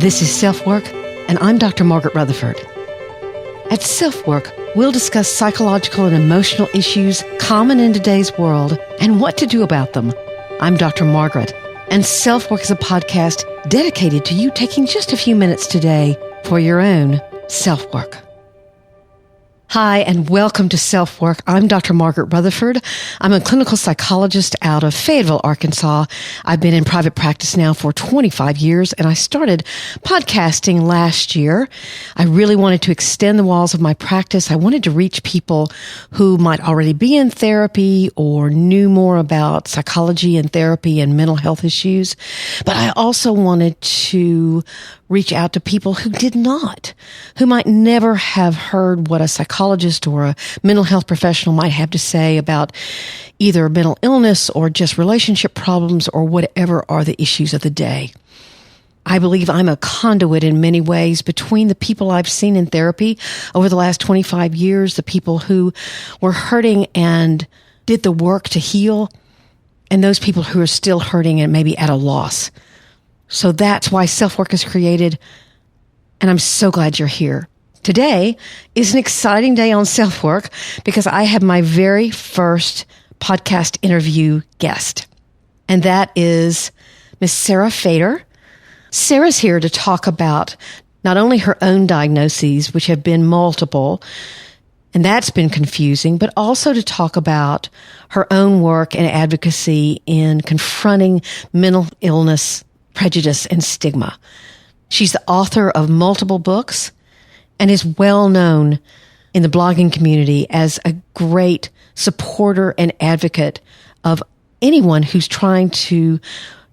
This is SelfWork, and I'm Dr. Margaret Rutherford. At SelfWork, we'll discuss psychological and emotional issues common in today's world and what to do about them. I'm Dr. Margaret, and SelfWork is a podcast dedicated to you taking just a few minutes today for your own self-work. Hi, and welcome to SelfWork. I'm Dr. Margaret Rutherford. I'm a clinical psychologist out of Fayetteville, Arkansas. I've been in private practice now for 25 years, and I started podcasting last year. I really wanted to extend the walls of my practice. I wanted to reach people who might already be in therapy or knew more about psychology and therapy and mental health issues. But I also wanted to reach out to people who did not, who might never have heard what a psychologist or a mental health professional might have to say about either mental illness or just relationship problems or whatever are the issues of the day. I believe I'm a conduit in many ways between the people I've seen in therapy over the last 25 years, the people who were hurting and did the work to heal, and those people who are still hurting and maybe at a loss. So that's why SelfWork is created, and I'm so glad you're here. Today is an exciting day on SelfWork because I have my very first podcast interview guest, and that is Miss Sarah Fader. Sarah's here to talk about not only her own diagnoses, which have been multiple, and that's been confusing, but also to talk about her own work and advocacy in confronting mental illness, prejudice, and stigma. She's the author of multiple books and is well known in the blogging community as a great supporter and advocate of anyone who's trying to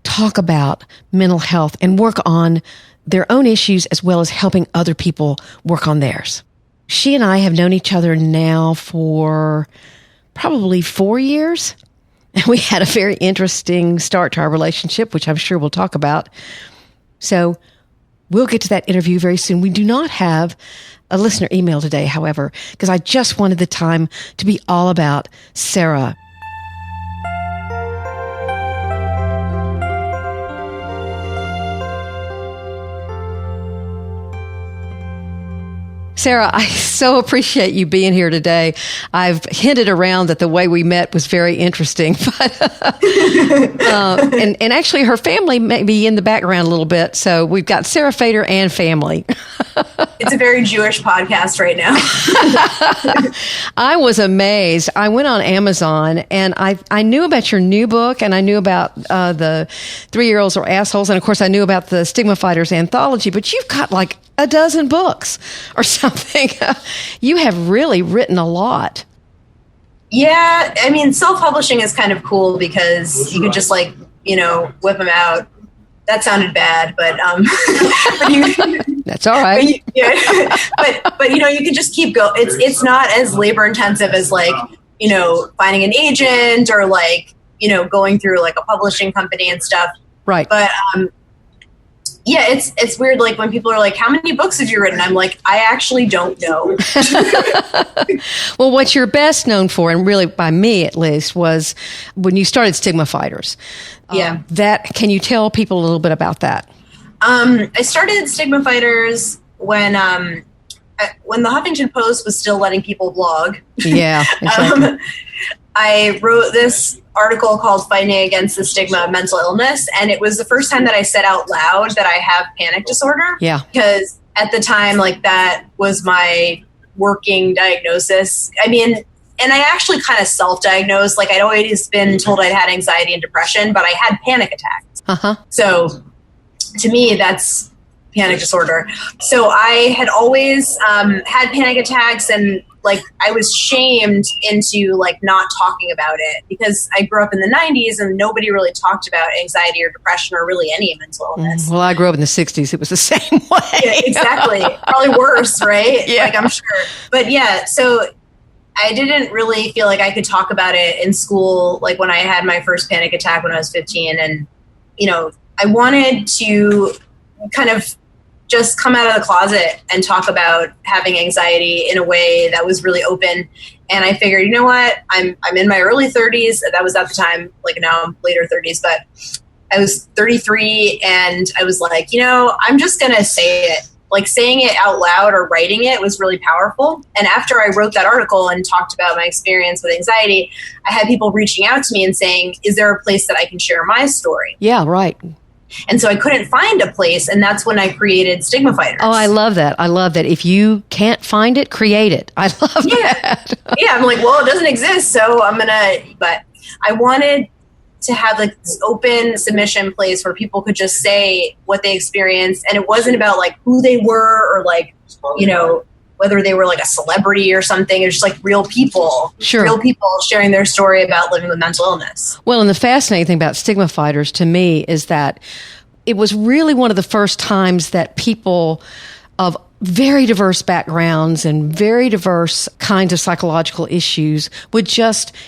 talk about mental health and work on their own issues as well as helping other people work on theirs. She and I have known each other now for probably 4 years. And we had a very interesting start to our relationship, which I'm sure we'll talk about. So we'll get to that interview very soon. We do not have a listener email today, however, because I just wanted the time to be all about Sarah. Sarah, I so appreciate you being here today. I've hinted around that the way we met was very interesting, but and actually her family may be in the background a little bit. So we've got Sarah Fader and family. It's a very Jewish podcast right now. I was amazed. I went on Amazon and I knew about your new book, and I knew about the 3-Year-Olds Are Assholes, and of course I knew about the StigmaFighter's anthology. But you've got like a dozen books or something. You have really written a lot. Yeah, I mean, self-publishing is kind of cool because you could just whip them out. That sounded bad, but that's all right. But you can just keep going. It's not as labor intensive as finding an agent or going through like a publishing company and stuff. Right. But yeah, it's weird. Like when people are like, "How many books have you written?" I'm like, I actually don't know. Well, what you're best known for, and really by me at least, was when you started StigmaFighter's. Yeah. Can you tell people a little bit about that? I started StigmaFighter's when the Huffington Post was still letting people blog. Yeah. Exactly. I wrote this article called Fighting Against the Stigma of Mental Illness, and it was the first time that I said out loud that I have panic disorder. Yeah. Because at the time, that was my working diagnosis. I mean, and I actually kind of self-diagnosed. I'd always been told I'd had anxiety and depression, but I had panic attacks. Uh-huh. So to me, that's panic disorder. So I had always had panic attacks, and I was shamed into not talking about it because I grew up in the 90s and nobody really talked about anxiety or depression or really any mental illness. Well, I grew up in the 60s. It was the same way. Yeah, exactly. Probably worse, right? Yeah. I'm sure. But yeah, so I didn't really feel like I could talk about it in school, when I had my first panic attack when I was 15. And, I wanted to kind of just come out of the closet and talk about having anxiety in a way that was really open. And I figured, you know what, I'm in my early 30s. That was at the time, now I'm later 30s, but I was 33 and I was like, I'm just going to say it. Like saying it out loud or writing it was really powerful. And after I wrote that article and talked about my experience with anxiety, I had people reaching out to me and saying, is there a place that I can share my story? Yeah, right. And so I couldn't find a place. And that's when I created StigmaFighter's. Oh, I love that. I love that. If you can't find it, create it. I love that. Yeah, I'm like, well, it doesn't exist. So but I wanted to have like this open submission place where people could just say what they experienced. And it wasn't about like who they were or like, whether they were like a celebrity or something. It was just like real people, real people sharing their story about living with mental illness. Well, and the fascinating thing about StigmaFighter's to me is that it was really one of the first times that people of very diverse backgrounds and very diverse kinds of psychological issues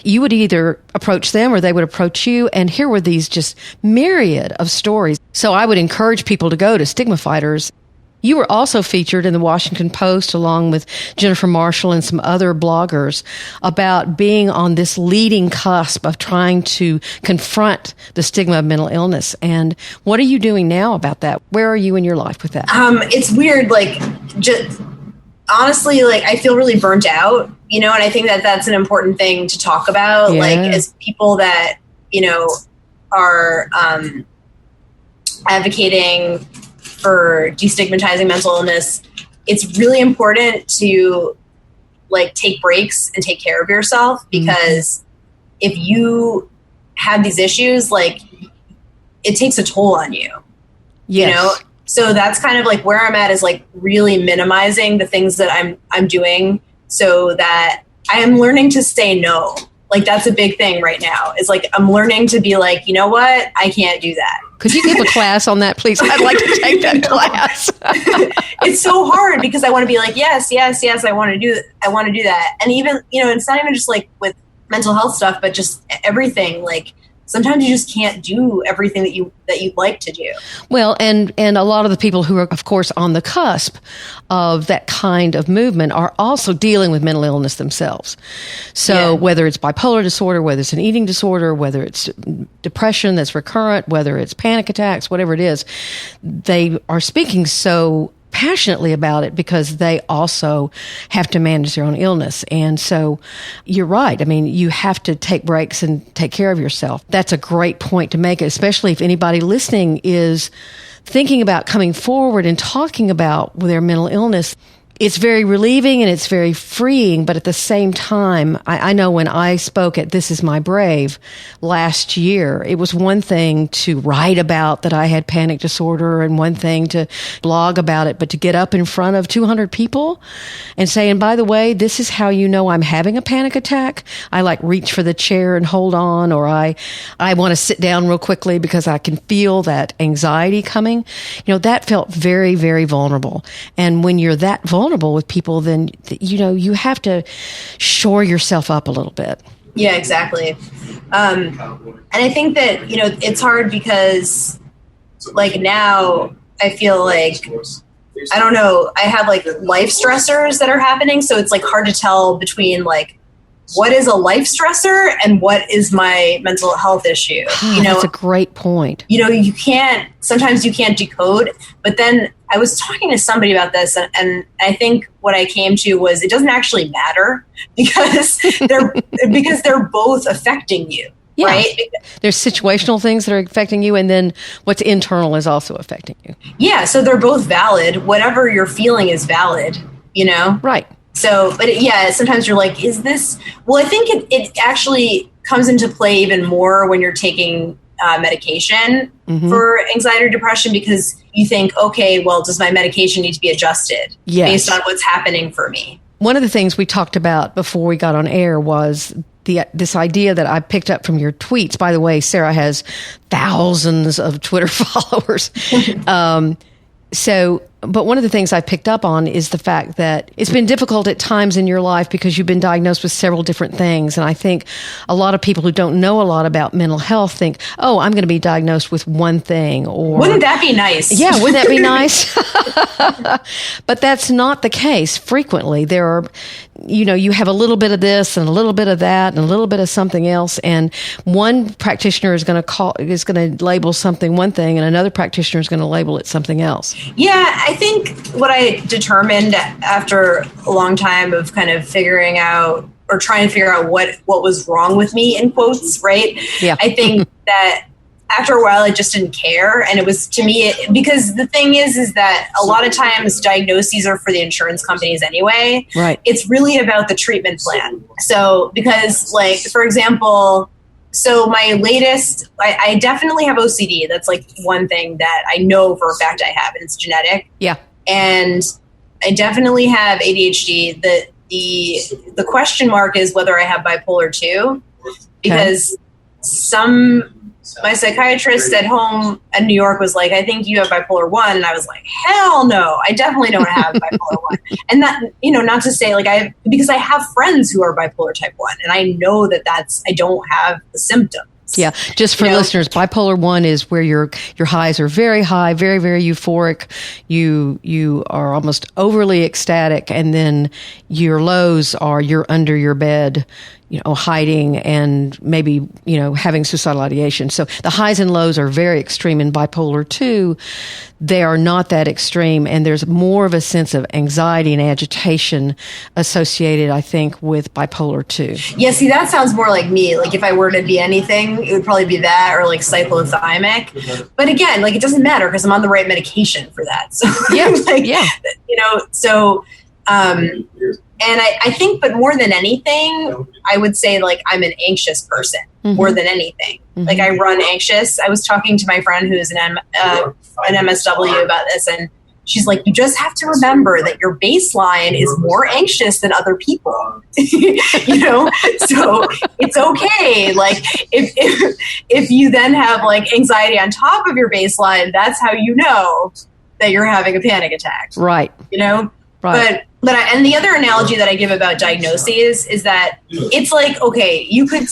you would either approach them or they would approach you. And here were these just myriad of stories. So I would encourage people to go to StigmaFighter's. You were also featured in the Washington Post along with Jennifer Marshall and some other bloggers about being on this leading cusp of trying to confront the stigma of mental illness. And what are you doing now about that? Where are you in your life with that? It's weird. Like, just honestly, like I feel really burnt out, and I think that that's an important thing to talk about. Yeah. Like as people that, are advocating for destigmatizing mental illness, it's really important to like take breaks and take care of yourself, because if you have these issues, like it takes a toll on you. Yes. So that's kind of like where I'm at, is like really minimizing the things that I'm doing so that I am learning to say no. Like that's a big thing right now. It's like I'm learning to be like, you know what? I can't do that. Could you give a class on that, please? I'd like to take that class. It's so hard because I want to be like, yes, I want to do that. And even, it's not even just like with mental health stuff, but just everything. Like sometimes you just can't do everything that you'd like to do. Well, and a lot of the people who are, of course, on the cusp of that kind of movement are also dealing with mental illness themselves. So whether it's bipolar disorder, whether it's an eating disorder, whether it's depression that's recurrent, whether it's panic attacks, whatever it is, they are speaking so passionately about it because they also have to manage their own illness. And so you're right. I mean, you have to take breaks and take care of yourself. That's a great point to make, especially if anybody listening is thinking about coming forward and talking about their mental illness. It's very relieving and it's very freeing, but at the same time, I know when I spoke at This Is My Brave last year, it was one thing to write about that I had panic disorder and one thing to blog about it, but to get up in front of 200 people and say, and by the way, this is how you know I'm having a panic attack. I like reach for the chair and hold on, or I want to sit down real quickly because I can feel that anxiety coming. That felt very, very vulnerable. And when you're that vulnerable with people, then you have to shore yourself up a little bit. Yeah, exactly. And I think that it's hard because like now I feel like I don't know, I have like life stressors that are happening, so it's like hard to tell between like what is a life stressor and what is my mental health issue. That's a great point. Sometimes you can't decode, but then I was talking to somebody about this and I think what I came to was it doesn't actually matter because they're both affecting you. Yeah. Right? There's situational things that are affecting you, and then what's internal is also affecting you. Yeah, so they're both valid. Whatever you're feeling is valid, Right. So, but sometimes you're like, is this, well, I think it actually comes into play even more when you're taking medication for anxiety or depression, because you think, okay, well, does my medication need to be adjusted based on what's happening for me? One of the things we talked about before we got on air was this idea that I picked up from your tweets. By the way, Sarah has thousands of Twitter followers. But one of the things I picked up on is the fact that it's been difficult at times in your life because you've been diagnosed with several different things. And I think a lot of people who don't know a lot about mental health think, oh, I'm going to be diagnosed with one thing. Or wouldn't that be nice? Yeah, wouldn't that be nice? But that's not the case. Frequently, there are you have a little bit of this and a little bit of that and a little bit of something else. And one practitioner is going to label something one thing, and another practitioner is going to label it something else. Yeah, I think what I determined after a long time of kind of figuring out or trying to figure out what was wrong with me, in quotes, right? Yeah. I think that after a while, I just didn't care. And it was, to me, because the thing is that a lot of times diagnoses are for the insurance companies anyway. Right. It's really about the treatment plan. So, because like, for example, so my latest, I definitely have OCD. That's like one thing that I know for a fact I have, and it's genetic. Yeah. And I definitely have ADHD. The question mark is whether I have bipolar too, because my psychiatrist at home in New York was like, I think you have bipolar 1. And I was like, hell no, I definitely don't have bipolar 1. And that, not to say like because I have friends who are bipolar type 1, and I know I don't have the symptoms. Yeah, just for listeners, bipolar 1 is where your highs are very high, very, very euphoric. You are almost overly ecstatic, and then your lows are you're under your bed, hiding and maybe, having suicidal ideation. So the highs and lows are very extreme. In bipolar 2, they are not that extreme, and there's more of a sense of anxiety and agitation associated, I think, with bipolar 2. Yeah, see, that sounds more like me. Like if I were to be anything, it would probably be that or like cyclothymic. But again, like it doesn't matter because I'm on the right medication for that. So and I think, but more than anything, I would say like I'm an anxious person more than anything. Mm-hmm. Like I run anxious. I was talking to my friend who's an MSW about this, and she's like, you just have to remember that your baseline is more anxious than other people, so it's okay. Like if you then have like anxiety on top of your baseline, that's how you know that you're having a panic attack. Right. Right. And the other analogy that I give about diagnoses is that it's like, okay, you could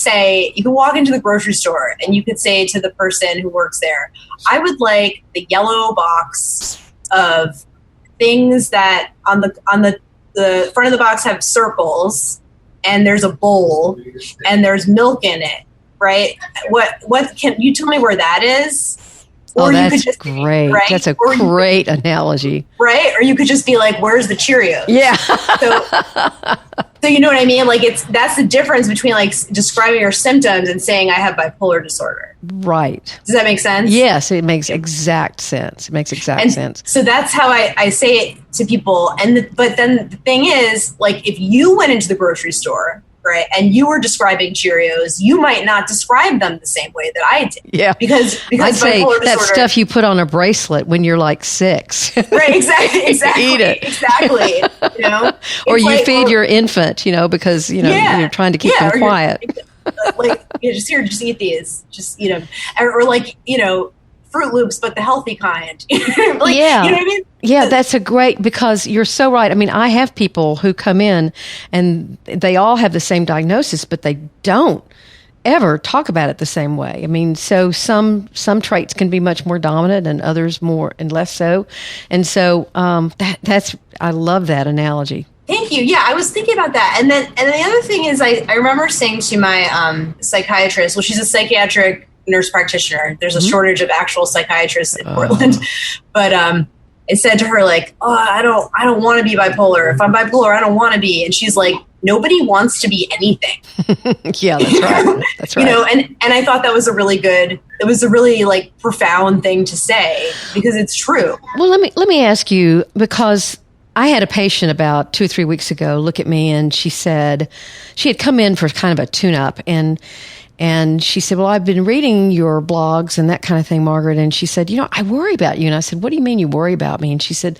walk into the grocery store and you could say to the person who works there, I would like the yellow box of things that on the front of the box have circles, and there's a bowl and there's milk in it, right? What can you tell me where that is? Or that's great. Right? That's a great analogy. Right? Or you could just be like, where's the Cheerios? Yeah. So you know what I mean? Like that's the difference between like describing your symptoms and saying I have bipolar disorder. Right. Does that make sense? Yes, it makes exact sense. It makes exact sense. So that's how I say it to people. But then the thing is, like if you went into the grocery store, right, and you were describing Cheerios, you might not describe them the same way that I did. Yeah. Because I'd say that stuff you put on a bracelet when you're like 6. Right, exactly. Eat it. Exactly. Or you feed your infant, because, you're trying to keep them quiet. Just eat these. Just, or like, Fruit Loops, but the healthy kind. Yeah. You know what I mean? Yeah, that's a great, because you're so right. I mean, I have people who come in and they all have the same diagnosis, but they don't ever talk about it the same way. I mean, so some traits can be much more dominant and others more and less so. And so I love that analogy. Thank you. Yeah, I was thinking about that. And the other thing is I remember saying to my psychiatrist, well, she's a psychiatric nurse practitioner. There's a shortage of actual psychiatrists in Portland. But I said to her, like, I don't want to be bipolar. If I'm bipolar, I don't want to be. And she's like, nobody wants to be anything. Yeah, that's right. That's right. And I thought that was a really like profound thing to say, because it's true. Well, let me ask you, because I had a patient about 2 or 3 weeks ago look at me, and she said she had come in for kind of a tune-up, and she said, well, I've been reading your blogs and that kind of thing, Margaret. And she said, I worry about you. And I said, what do you mean you worry about me? And she said,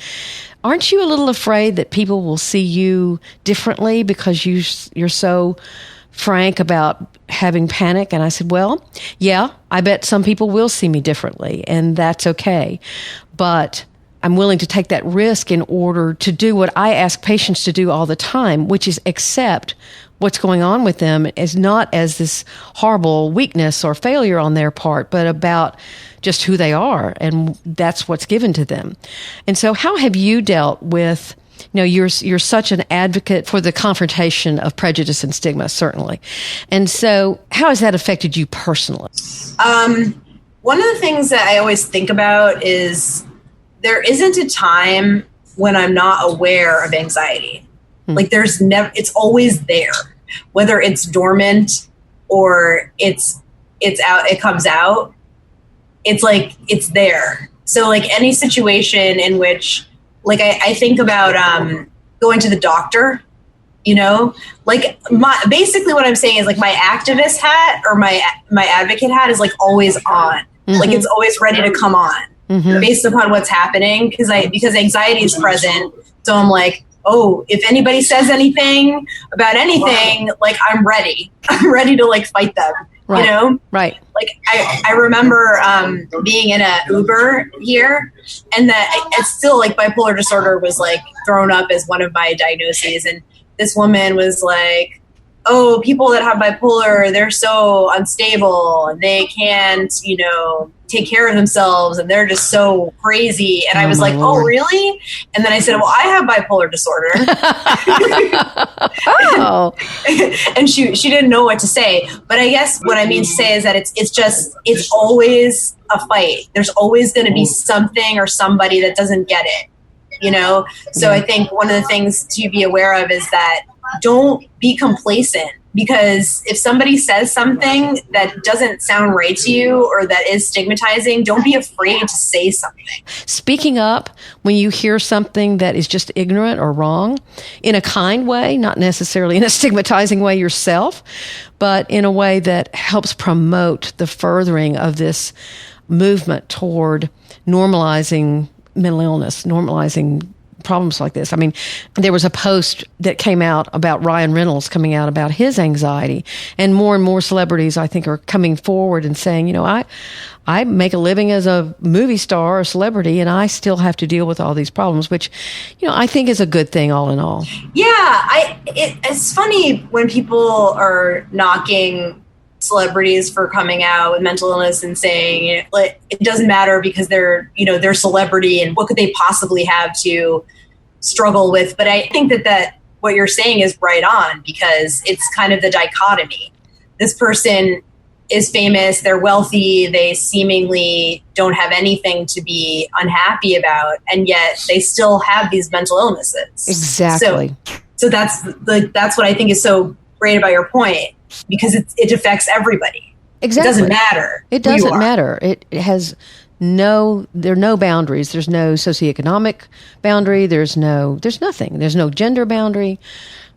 aren't you a little afraid that people will see you differently because you're so frank about having panic? And I said, well, yeah, I bet some people will see me differently, and that's okay. But I'm willing to take that risk in order to do what I ask patients to do all the time, which is accept what's going on with them is not as this horrible weakness or failure on their part, but about just who they are, and that's what's given to them. And so how have you dealt with you're such an advocate for the confrontation of prejudice and stigma, certainly. And so how has that affected you personally? One of the things that I always think about is there isn't a time when I'm not aware of anxiety. Like it's always there, whether it's dormant or it's out, it comes out. It's like, it's there. So like any situation in which, like I think about going to the doctor, like basically what I'm saying is like my activist hat or my advocate hat is like always on. Like it's always ready to come on based upon what's happening because anxiety is present. So I'm like, oh, if anybody says anything about anything, like I'm ready. I'm ready to like fight them. Right. Right. Like I remember being in a Uber here, and that it's still like bipolar disorder was like thrown up as one of my diagnoses, and this woman was like, oh, people that have bipolar, they're so unstable and they can't, take care of themselves and they're just so crazy. And I was like, Lord. Oh, really? And then I said, well, I have bipolar disorder. Oh. And she didn't know what to say. But I guess what I mean to say is that it's always a fight. There's always going to be something or somebody that doesn't get it, So I think one of the things to be aware of is that don't be complacent, because if somebody says something that doesn't sound right to you or that is stigmatizing, don't be afraid to say something. Speaking up when you hear something that is just ignorant or wrong in a kind way, not necessarily in a stigmatizing way yourself, but in a way that helps promote the furthering of this movement toward normalizing mental illness, normalizing problems like this. I mean, there was a post that came out about Ryan Reynolds coming out about his anxiety, and more celebrities, I think, are coming forward and saying, I make a living as a movie star or celebrity, and I still have to deal with all these problems, which, I think is a good thing all in all. Yeah, it's funny when people are knocking celebrities for coming out with mental illness and saying it doesn't matter because they're celebrity and what could they possibly have to struggle with. But I think that what you're saying is right on, because it's kind of the dichotomy. This person is famous, they're wealthy, they seemingly don't have anything to be unhappy about, and yet they still have these mental illnesses. Exactly. So that's what I think is so great about your point. Because it affects everybody. Exactly. It doesn't matter. It doesn't matter. It has there are no boundaries. There's no socioeconomic boundary. There's nothing. There's no gender boundary.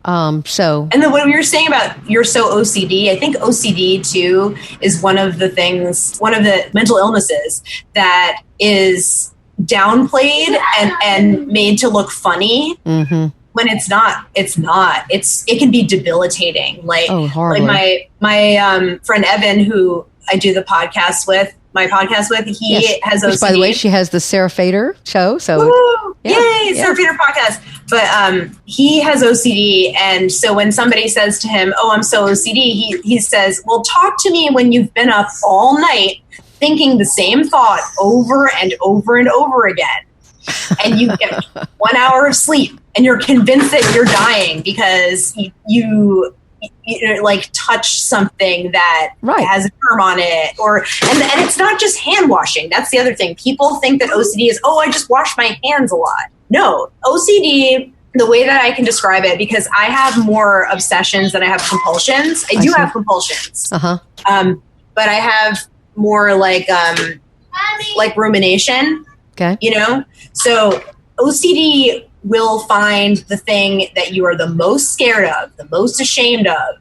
And then what you were saying about you're so OCD, I think OCD too is one of the mental illnesses that is downplayed and made to look funny. Mm-hmm. When it's not. It can be debilitating. Like my friend Evan, who I do the podcast with, he has OCD. Which, by the way, she has the Sarah Fader show. So Sarah Fader podcast. But he has OCD, and so when somebody says to him, "Oh, I'm so OCD," he says, "Well, talk to me when you've been up all night thinking the same thought over and over and over again, and you get 1 hour of sleep." And you're convinced that you're dying because you like touch something that has a germ on it, and it's not just hand washing. That's the other thing. People think that OCD is, I just wash my hands a lot. No, OCD, the way that I can describe it, because I have more obsessions than I have compulsions. I do have compulsions, but I have more like rumination. Okay, so OCD will find the thing that you are the most scared of, the most ashamed of,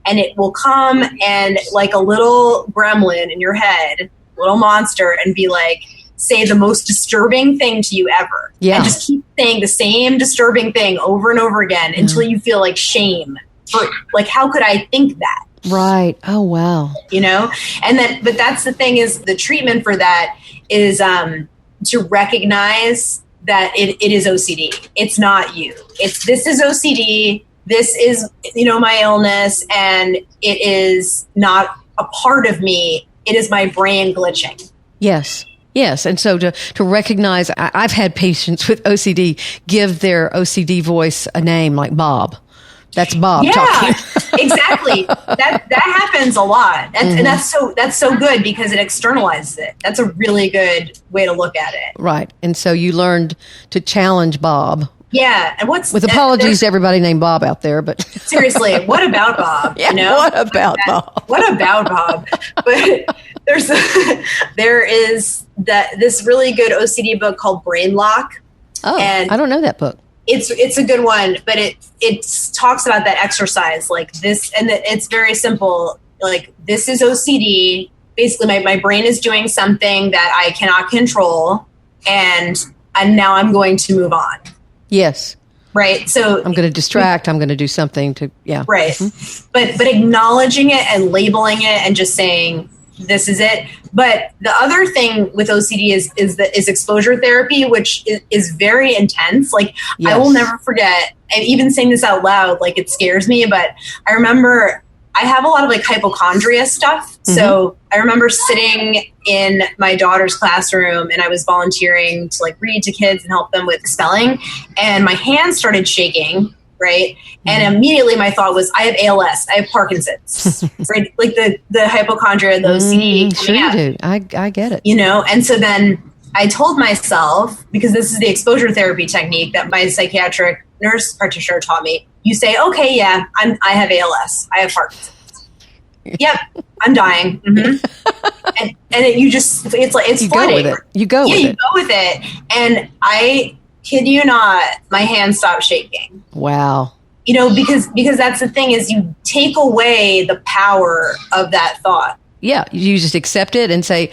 and it will come and like a little gremlin in your head, little monster, and be like, say the most disturbing thing to you ever. Yeah. And just keep saying the same disturbing thing over and over again until you feel like shame. For, like, how could I think that? Right. Oh, wow. But that's the thing, is the treatment for that is to recognize that it is OCD. It's not you. This is OCD. This is, my illness, and it is not a part of me. It is my brain glitching. Yes. Yes. And so to recognize, I've had patients with OCD give their OCD voice a name like Bob. That's Bob talking. Exactly. That happens a lot. And that's so good because it externalizes it. That's a really good way to look at it. Right. And so you learned to challenge Bob. Yeah. And with apologies to everybody named Bob out there, but seriously, what about Bob? Yeah, what about Bob? What about Bob? But there is this really good OCD book called Brain Lock. Oh, and I don't know that book. It's a good one, but it talks about that exercise like this, and it's very simple. Like, this is OCD. Basically, my brain is doing something that I cannot control, and now I'm going to move on. Yes. Right. So I'm going to distract. I'm going to do something to, yeah. Right. Mm-hmm. But acknowledging it and labeling it and just saying, this is it. But the other thing with OCD is exposure therapy, which is very intense. Like, yes. I will never forget, and even saying this out loud, like, it scares me, but I remember I have a lot of like hypochondria stuff. Mm-hmm. So I remember sitting in my daughter's classroom and I was volunteering to like read to kids and help them with spelling, and my hands started shaking. Right. And immediately my thought was, I have ALS, I have Parkinson's, right? Like the hypochondria, the OCD. Sure you do. I get it. You know, and so then I told myself, because this is the exposure therapy technique that my psychiatric nurse practitioner taught me. You say, okay, yeah, I have ALS, I have Parkinson's. Yep, I'm dying. Mm-hmm. and you just, it's like, it's flooding. You go with it. You go with it. And I kid you not, my hand stopped shaking. Wow. You know, because that's the thing, is you take away the power of that thought. Yeah, you just accept it and say,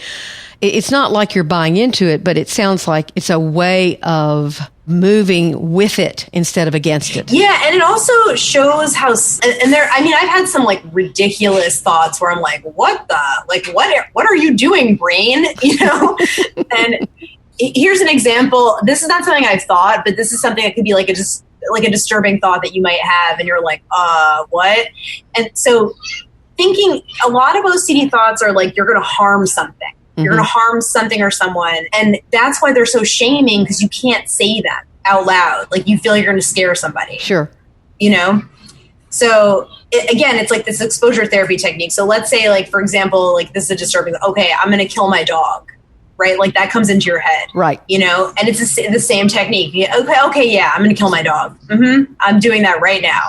it's not like you're buying into it, but it sounds like it's a way of moving with it instead of against it. Yeah, and it also shows how, and there, I mean, I've had some like ridiculous thoughts where I'm like, what are you doing, brain? You know? And here's an example. This is not something I've thought, but this is something that could be like a disturbing thought that you might have, and you're like, what? And so thinking, a lot of OCD thoughts are like, you're going to harm something. You're going to harm something or someone. And that's why they're so shaming, because you can't say them out loud. Like, you feel you're going to scare somebody. Sure. You know? So again, it's like this exposure therapy technique. So let's say, like, for example, like, this is a disturbing, okay, I'm going to kill my dog. Right? Like, that comes into your head. Right. You know? And it's the same technique. Okay, yeah, I'm going to kill my dog. Mm-hmm. I'm doing that right now.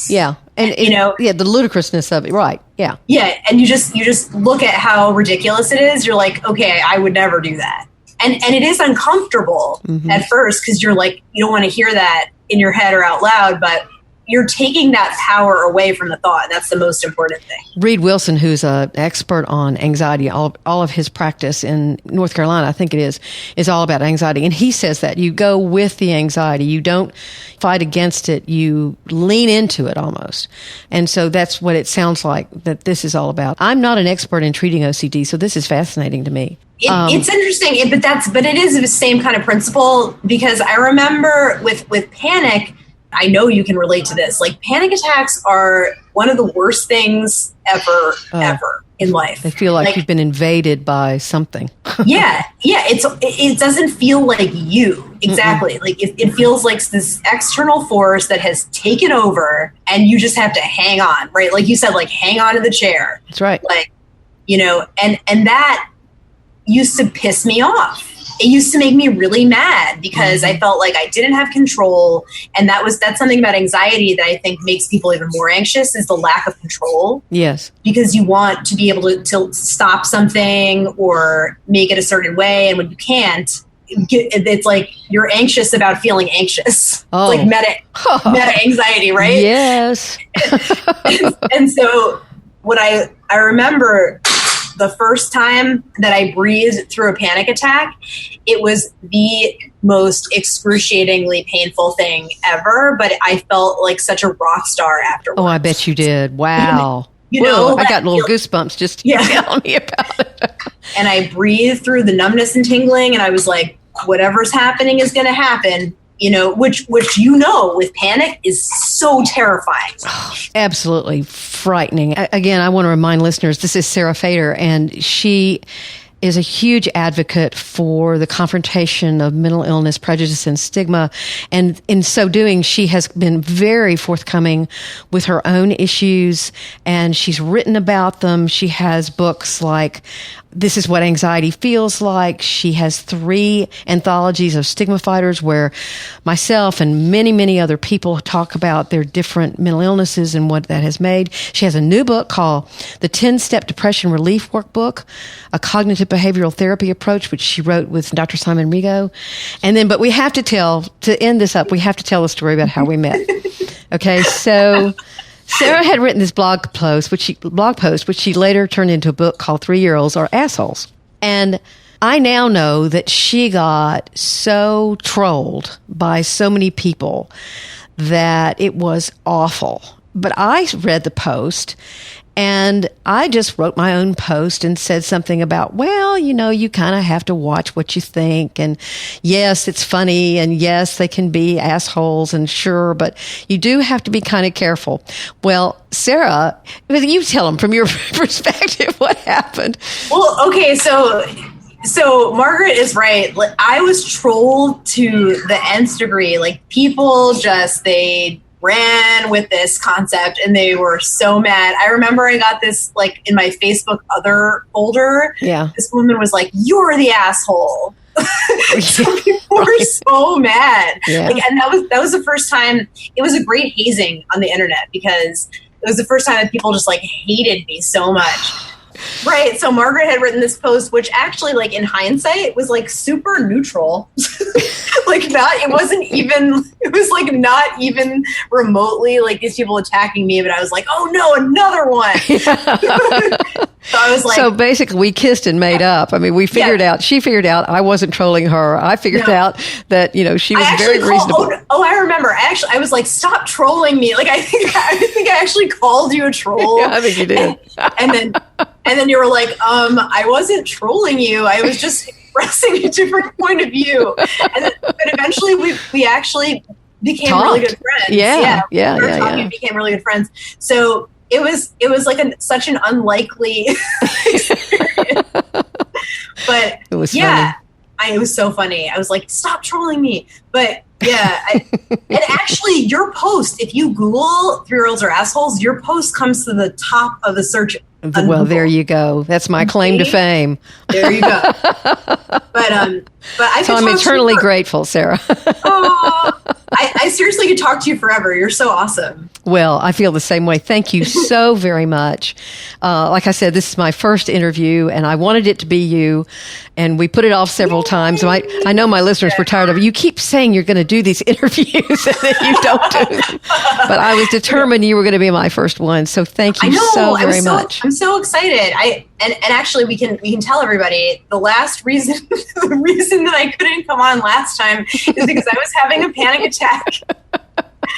Yeah. And you know, yeah, the ludicrousness of it. Right. Yeah. Yeah. And you just look at how ridiculous it is. You're like, okay, I would never do that. And it is uncomfortable at first, because you're like, you don't want to hear that in your head or out loud, but you're taking that power away from the thought. That's the most important thing. Reed Wilson, who's an expert on anxiety, all of his practice in North Carolina, I think it is all about anxiety. And he says that you go with the anxiety. You don't fight against it. You lean into it almost. And so that's what it sounds like that this is all about. I'm not an expert in treating OCD, so this is fascinating to me. It's interesting, but it is the same kind of principle, because I remember with panic, I know you can relate to this. Like, panic attacks are one of the worst things ever in life. They feel like you've been invaded by something. Yeah. It doesn't feel like you. Exactly. Like, it feels like this external force that has taken over, and you just have to hang on, right? Like you said, like, hang on to the chair. That's right. Like, you know, and that used to piss me off. It used to make me really mad, because I felt like I didn't have control. And that's something about anxiety that I think makes people even more anxious, is the lack of control. Yes. Because you want to be able to stop something or make it a certain way. And when you can't, it's like you're anxious about feeling anxious. Oh. It's like meta anxiety, right? Yes. and so what I remember, the first time that I breathed through a panic attack, it was the most excruciatingly painful thing ever, but I felt like such a rock star afterwards. Oh, I bet you did. Wow. You know, I got little goosebumps just telling me about it. And I breathed through the numbness and tingling, and I was like, whatever's happening is going to happen. You know, which with panic is so terrifying. Absolutely frightening. Again, I want to remind listeners, this is Sarah Fader, and she is a huge advocate for the confrontation of mental illness, prejudice, and stigma. And in so doing, she has been very forthcoming with her own issues, and she's written about them. She has books like This Is What Anxiety Feels Like. She has 3 anthologies of StigmaFighter's where myself and many, many other people talk about their different mental illnesses and what that has made. She has a new book called The 10-Step Depression Relief Workbook, a cognitive behavioral therapy approach, which she wrote with Dr. Simon Rigo. And then, but we have to end this up, we have to tell the story about how we met. Okay, so Sarah had written this blog post, which she later turned into a book called 3-Year-Olds Are Assholes. And I now know that she got so trolled by so many people that it was awful. But I read the post, and I just wrote my own post and said something about, well, you kind of have to watch what you think. And yes, it's funny. And yes, they can be assholes, and sure, but you do have to be kind of careful. Well, Sarah, you tell them from your perspective what happened. Well, okay. So Margaret is right. Like, I was trolled to the nth degree. Like, people they ran with this concept and they were so mad. I remember I got this like in my Facebook other folder. Yeah. This woman was like, "You're the asshole." So people were so mad. Yeah. Like, and that was the first time. It was a great hazing on the internet because it was the first time that people just like hated me so much. Right. So Margaret had written this post, which actually, like, in hindsight was like super neutral. Like, it was like not even remotely like these people attacking me, but I was like, oh no, another one. So I was like, so basically we kissed and made up. I mean, we figured out, she figured out I wasn't trolling her. I figured out that, she was very reasonable. I remember. I was like, stop trolling me. Like, I think I actually called you a troll. Yeah, I think you did. And then you were like, I wasn't trolling you. I was just expressing a different point of view. But eventually we actually became really good friends. Yeah. Became really good friends. So it was like such an unlikely experience. But it was funny. It was so funny. I was like, stop trolling me. But yeah, and actually your post, if you Google 3-Year-Olds Are Assholes, your post comes to the top of the search. Well, there you go. That's my claim to fame. There you go. But I'm eternally grateful, Sarah. I seriously could talk to you forever. You're so awesome. Well, I feel the same way. Thank you so very much. Like I said, this is my first interview, and I wanted it to be you, and we put it off several times. So I know my listeners were tired of it. You keep saying you're going to do these interviews, and then you don't do them. But I was determined you were going to be my first one. So thank you so very much. I'm so excited. And actually we can tell everybody the reason that I couldn't come on last time is because I was having a panic attack.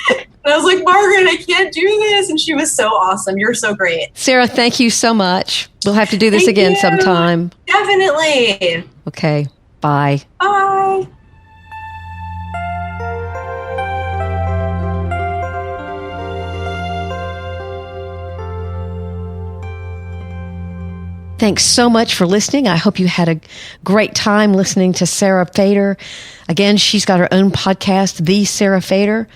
And I was like, Margaret, I can't do this. And she was so awesome. You're so great. Sarah, thank you so much. We'll have to do this again sometime. Definitely. Okay. Bye. Bye. Thanks so much for listening. I hope you had a great time listening to Sarah Fader. Again, she's got her own podcast, The Sarah Fader.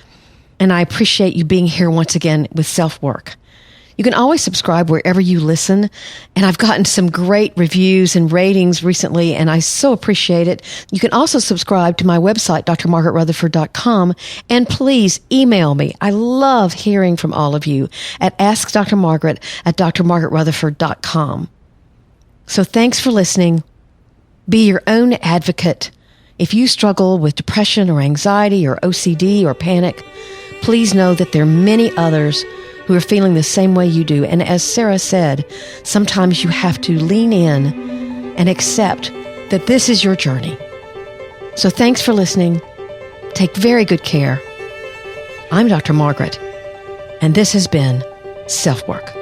And I appreciate you being here once again with SelfWork. You can always subscribe wherever you listen. And I've gotten some great reviews and ratings recently, and I so appreciate it. You can also subscribe to my website, drmargaretrutherford.com. And please email me. I love hearing from all of you at askdrmargaret@drmargaretrutherford.com. So thanks for listening. Be your own advocate. If you struggle with depression or anxiety or OCD or panic, please know that there are many others who are feeling the same way you do. And as Sarah said, sometimes you have to lean in and accept that this is your journey. So thanks for listening. Take very good care. I'm Dr. Margaret, and this has been SelfWork.